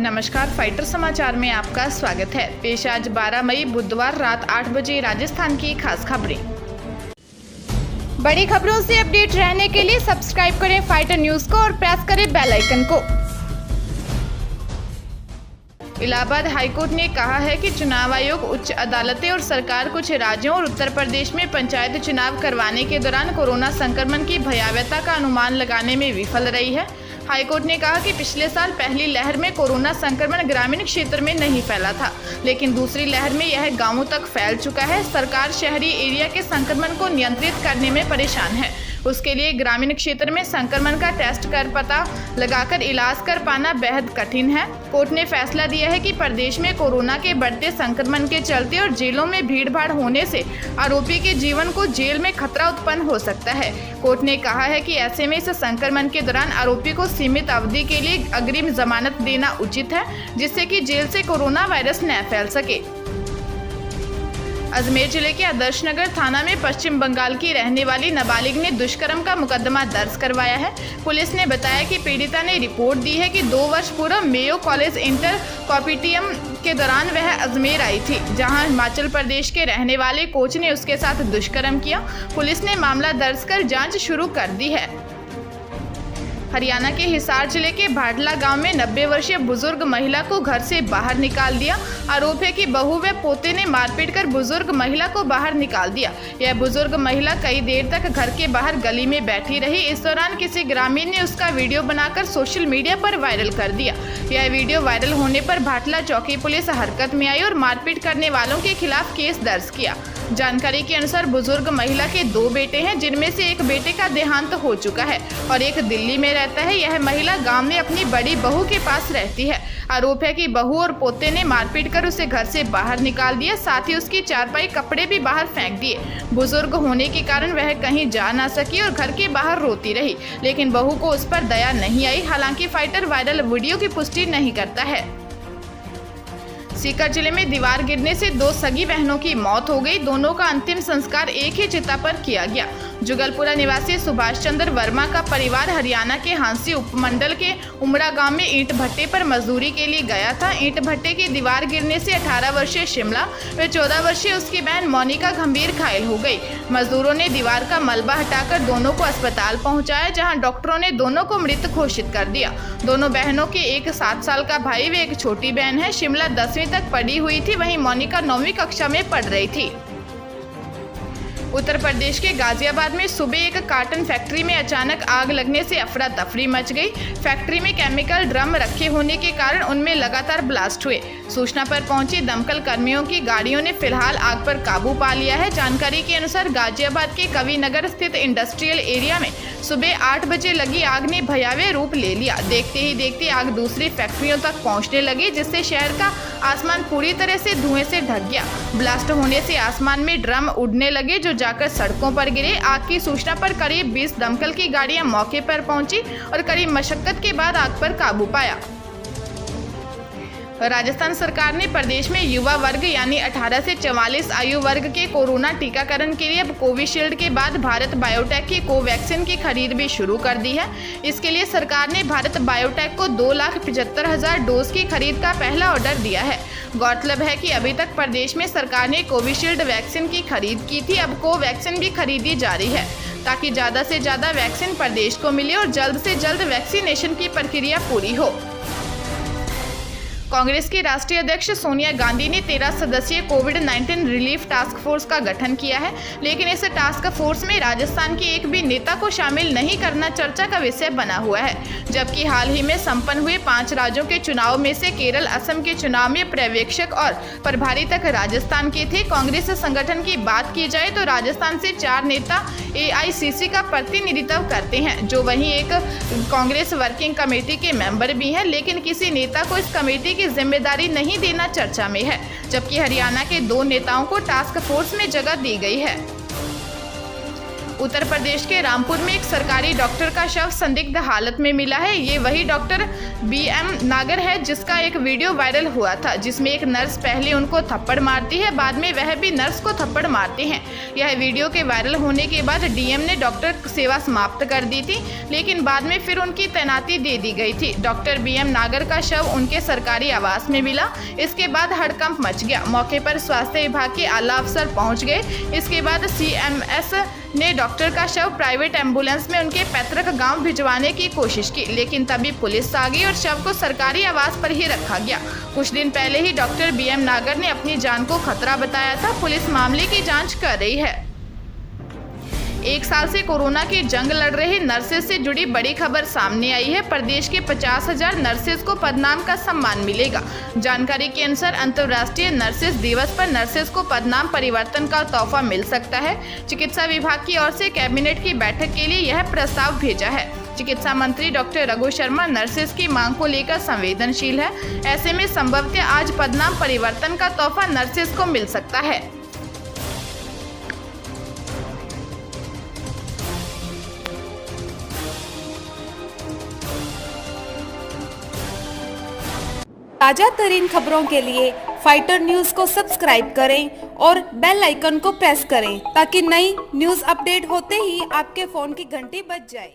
नमस्कार, फाइटर समाचार में आपका स्वागत है। पेश आज 12 मई बुधवार रात 8 बजे राजस्थान की खास खबरें। बड़ी खबरों से अपडेट रहने के लिए सब्सक्राइब करें फाइटर न्यूज को और प्रेस करें बेल आइकन को। इलाहाबाद हाईकोर्ट ने कहा है कि चुनाव आयोग, उच्च अदालतें और सरकार कुछ राज्यों और उत्तर प्रदेश में पंचायत चुनाव करवाने के दौरान कोरोना संक्रमण की भयावहता का अनुमान लगाने में विफल रही है। हाईकोर्ट ने कहा कि पिछले साल पहली लहर में कोरोना संक्रमण ग्रामीण क्षेत्र में नहीं फैला था, लेकिन दूसरी लहर में यह गांवों तक फैल चुका है। सरकार शहरी एरिया के संक्रमण को नियंत्रित करने में परेशान है। उसके लिए ग्रामीण क्षेत्र में संक्रमण का टेस्ट कर पता लगाकर इलाज कर पाना बेहद कठिन है। कोर्ट ने फैसला दिया है कि प्रदेश में कोरोना के बढ़ते संक्रमण के चलते और जेलों में भीड़भाड़ होने से आरोपी के जीवन को जेल में खतरा उत्पन्न हो सकता है। कोर्ट ने कहा है कि ऐसे में इस संक्रमण के दौरान आरोपी को सीमित अवधि के लिए अग्रिम जमानत देना उचित है, जिससे कि जेल से कोरोना वायरस न फैल सके। अजमेर जिले के आदर्श नगर थाना में पश्चिम बंगाल की रहने वाली नाबालिग ने दुष्कर्म का मुकदमा दर्ज करवाया है। पुलिस ने बताया कि पीड़िता ने रिपोर्ट दी है कि 2 वर्ष पूर्व मेयो कॉलेज इंटर कॉम्पिटियम के दौरान वह अजमेर आई थी, जहां हिमाचल प्रदेश के रहने वाले कोच ने उसके साथ दुष्कर्म किया। पुलिस ने मामला दर्ज कर जांच शुरू कर दी है। हरियाणा के हिसार जिले के भाटला गांव में 90 वर्षीय बुजुर्ग महिला को घर से बाहर निकाल दिया। आरोप है कि बहू व पोते ने मारपीट कर बुजुर्ग महिला को बाहर निकाल दिया। यह बुजुर्ग महिला कई देर तक घर के बाहर गली में बैठी रही। इस दौरान किसी ग्रामीण ने उसका वीडियो बनाकर सोशल मीडिया पर वायरल कर दिया। यह वीडियो वायरल होने पर भाटला चौकी पुलिस हरकत में आई और मारपीट करने वालों के खिलाफ केस दर्ज किया। जानकारी के अनुसार बुजुर्ग महिला के 2 बेटे हैं, जिनमें से एक बेटे का देहांत हो चुका है और एक दिल्ली में रहता है। यह महिला गांव में अपनी बड़ी बहू के पास रहती है। आरोप है कि बहू और पोते ने मारपीट कर उसे घर से बाहर निकाल दिया, साथ ही उसकी चारपाई कपड़े भी बाहर फेंक दिए। बुजुर्ग होने के कारण वह कहीं जा ना सकी और घर के बाहर रोती रही, लेकिन बहू को उस पर दया नहीं आई। हालांकि फाइटर वायरल वीडियो की पुष्टि नहीं करता है। सीकर जिले में दीवार गिरने से 2 सगी बहनों की मौत हो गई। दोनों का अंतिम संस्कार एक ही चिता पर किया गया। जुगलपुरा निवासी सुभाष चंद्र वर्मा का परिवार हरियाणा के हांसी उपमंडल के उमड़ा गांव में ईंट भट्टे पर मजदूरी के लिए गया था। ईंट भट्टे की दीवार गिरने से 18 वर्षीय शिमला व 14 वर्षीय उसकी बहन मोनिका गंभीर घायल हो गई। मजदूरों ने दीवार का मलबा हटाकर दोनों को अस्पताल पहुंचाया, जहां डॉक्टरों ने दोनों को मृत घोषित कर दिया। दोनों बहनों के एक 7 साल का भाई व एक छोटी बहन है। शिमला 10वीं तक पढ़ी हुई थी, वहीं मोनिका 9वीं कक्षा में पढ़ रही थी। उत्तर प्रदेश के गाजियाबाद में सुबह एक कार्टन फैक्ट्री में अचानक आग लगने से अफरा तफरी मच गई। फैक्ट्री में केमिकल ड्रम रखे होने के कारण उनमें लगातार ब्लास्ट हुए। सूचना पर पहुंची दमकल कर्मियों की गाड़ियों ने फिलहाल आग पर काबू पा लिया है। जानकारी के अनुसार गाजियाबाद के कवि नगर स्थित इंडस्ट्रियल एरिया में सुबह 8 बजे लगी आग ने भयावह रूप ले लिया। देखते ही देखते आग दूसरी फैक्ट्रियों तक पहुंचने लगी, जिससे शहर का आसमान पूरी तरह से धुएं से ढक गया। ब्लास्ट होने से आसमान में ड्रम उड़ने लगे, जो जाकर सड़कों पर गिरे। आग की सूचना पर करीब 20 दमकल की गाड़ियां मौके पर पहुंची और कड़ी मशक्कत के बाद आग पर काबू पाया। राजस्थान सरकार ने प्रदेश में युवा वर्ग यानी 18 से 44 आयु वर्ग के कोरोना टीकाकरण के लिए अब कोविशील्ड के बाद भारत बायोटेक की कोवैक्सीन की खरीद भी शुरू कर दी है। इसके लिए सरकार ने भारत बायोटेक को 2,75,000 डोज की खरीद का पहला ऑर्डर दिया है। गौरतलब है कि अभी तक प्रदेश में सरकार ने कोविशील्ड वैक्सीन की खरीद की थी। अब कोवैक्सीन भी खरीदी जा रही है, ताकि ज़्यादा से ज़्यादा वैक्सीन प्रदेश को मिले और जल्द से जल्द वैक्सीनेशन की प्रक्रिया पूरी हो। कांग्रेस की राष्ट्रीय अध्यक्ष सोनिया गांधी ने 13 सदस्यीय कोविड-19 रिलीफ टास्क फोर्स का गठन किया है, लेकिन इस टास्क फोर्स में राजस्थान के एक भी नेता को शामिल नहीं करना चर्चा का विषय बना हुआ है। जबकि हाल ही में संपन्न हुए 5 राज्यों के चुनाव में से केरल, असम के चुनाव में पर्यवेक्षक और प्रभारी तक राजस्थान के थे। कांग्रेस संगठन की बात की जाए तो राजस्थान से 4 नेता AICC का प्रतिनिधित्व करते हैं, जो वहीं एक कांग्रेस वर्किंग कमेटी के मेंबर भी हैं, लेकिन किसी नेता को इस कमेटी की जिम्मेदारी नहीं देना चर्चा में है। जबकि हरियाणा के 2 नेताओं को टास्क फोर्स में जगह दी गई है। उत्तर प्रदेश के रामपुर में एक सरकारी डॉक्टर का शव संदिग्ध हालत में मिला है। ये वही डॉक्टर BM नागर है जिसका एक वीडियो वायरल हुआ था, जिसमें एक नर्स पहले उनको थप्पड़ मारती है, बाद में वह भी नर्स को थप्पड़ मारते हैं। यह वीडियो के वायरल होने के बाद DM ने डॉक्टर सेवा समाप्त कर दी थी, लेकिन बाद में फिर उनकी तैनाती दे दी गई थी। डॉक्टर BM नागर का शव उनके सरकारी आवास में मिला। इसके बाद हड़कंप मच गया। मौके पर स्वास्थ्य विभाग के आला अफसर पहुंच गए। इसके बाद CMS ने डॉक्टर का शव प्राइवेट एम्बुलेंस में उनके पैतृक गांव भिजवाने की कोशिश की, लेकिन तभी पुलिस आ गई और शव को सरकारी आवास पर ही रखा गया। कुछ दिन पहले ही डॉक्टर BM नागर ने अपनी जान को खतरा बताया था। पुलिस मामले की जांच कर रही है। एक साल से कोरोना की जंग लड़ रहे नर्सेज से जुड़ी बड़ी खबर सामने आई है। प्रदेश के 50,000 नर्सेज को पदनाम का सम्मान मिलेगा। जानकारी के अनुसार अंतर्राष्ट्रीय नर्सेज दिवस पर नर्सेज को पदनाम परिवर्तन का तोहफा मिल सकता है। चिकित्सा विभाग की ओर से कैबिनेट की बैठक के लिए यह प्रस्ताव भेजा है। चिकित्सा मंत्री डॉक्टर रघु शर्मा नर्सेज की मांग को लेकर संवेदनशील है। ऐसे में संभवतः आज पदनाम परिवर्तन का तोहफा नर्सेज को मिल सकता है। ताजा तरीन खबरों के लिए फाइटर न्यूज को सब्सक्राइब करें और बेल आइकन को प्रेस करें ताकि नई न्यूज अपडेट होते ही आपके फोन की घंटी बज जाए।